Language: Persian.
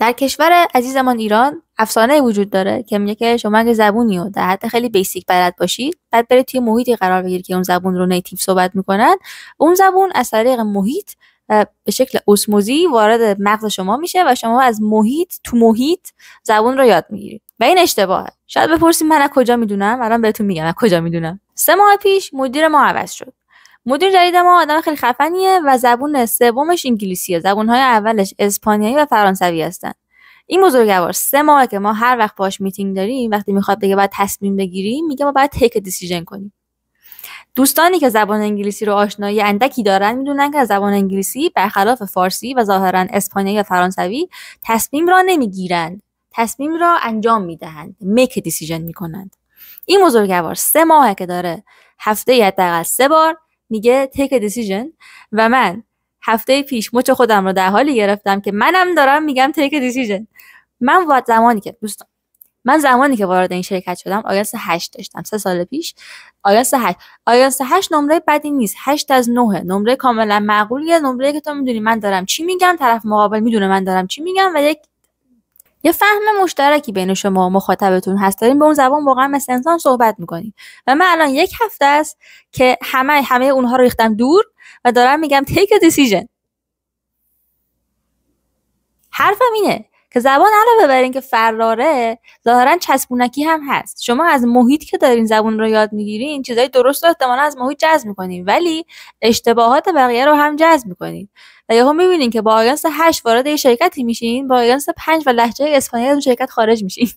در کشور عزیزمان ایران افسانه وجود داره که میگه که شما اگه زبونی رو در حد خیلی بیسیک بلد باشید، بعد برید توی محیطی قرار بگیرید که اون زبون رو نیتیو صحبت میکنن، اون زبون از طریق محیط به شکل اسموزی وارد مغز شما میشه و شما از محیط زبون رو یاد میگیرید. و این اشتباهه. شاید بپرسید من از کجا میدونم؟ الان بهتون میگم از کجا میدونم. 3 ماه پیش مدیر ما عوض شد. مدیر جدید ما آدم خیلی خفنیه و زبون سومش انگلیسیه. زبون‌های اولش اسپانیایی و فرانسوی هستن. این بزرگوار 3 ماهه که ما هر وقت باهاش میتینگ داریم، وقتی میخواد بگه باید تصمیم بگیریم، میگه ما باید تیک دیسیژن کنیم. دوستانی که زبان انگلیسی رو آشنایی اندکی دارن میدونن که زبان انگلیسی برخلاف فارسی و ظاهرا اسپانیایی و فرانسوی تصمیم را نمیگیرند، تصمیم را انجام میدهند، میک دیسیژن میکنند. این بزرگوار 3 ماهه که داره هفته حداقل 3 بار میگه تیک دیسیژن و من هفته پیش مچ خودم رو در حالی گرفتم که منم دارم میگم تیک دیسیژن. من زمانی که وارد این شرکت شدم آیلتس 8 داشتم 3 سال پیش. آیلتس 8 نمره بدی نیست. 8 از 9 نمره کاملا معقولیه، نمره که تو میدونی من دارم چی میگم، طرف مقابل میدونه من دارم چی میگم و یه فهم مشترکی بین شما و مخاطبتون هست، دارین به اون زبان واقعا مثل انسان صحبت میکنین. و من الان 1 هفته است که همه اونها رو ریختم دور و دارم میگم take a decision. حرفم اینه که زبان علاوه بر این که فراره، ظاهرا چسبونکی هم هست. شما از محیط که دارین زبان رو یاد میگیرین چیزای درست رو احتمالاً از محیط جذب میکنین، ولی اشتباهات بقیه رو هم جذب میکنین. و یهو میبینین که با آیلتس 8 وارد یه شرکتی میشین، با آیلتس 5 و لهجه اسپانیایی از اون شرکت خارج میشین.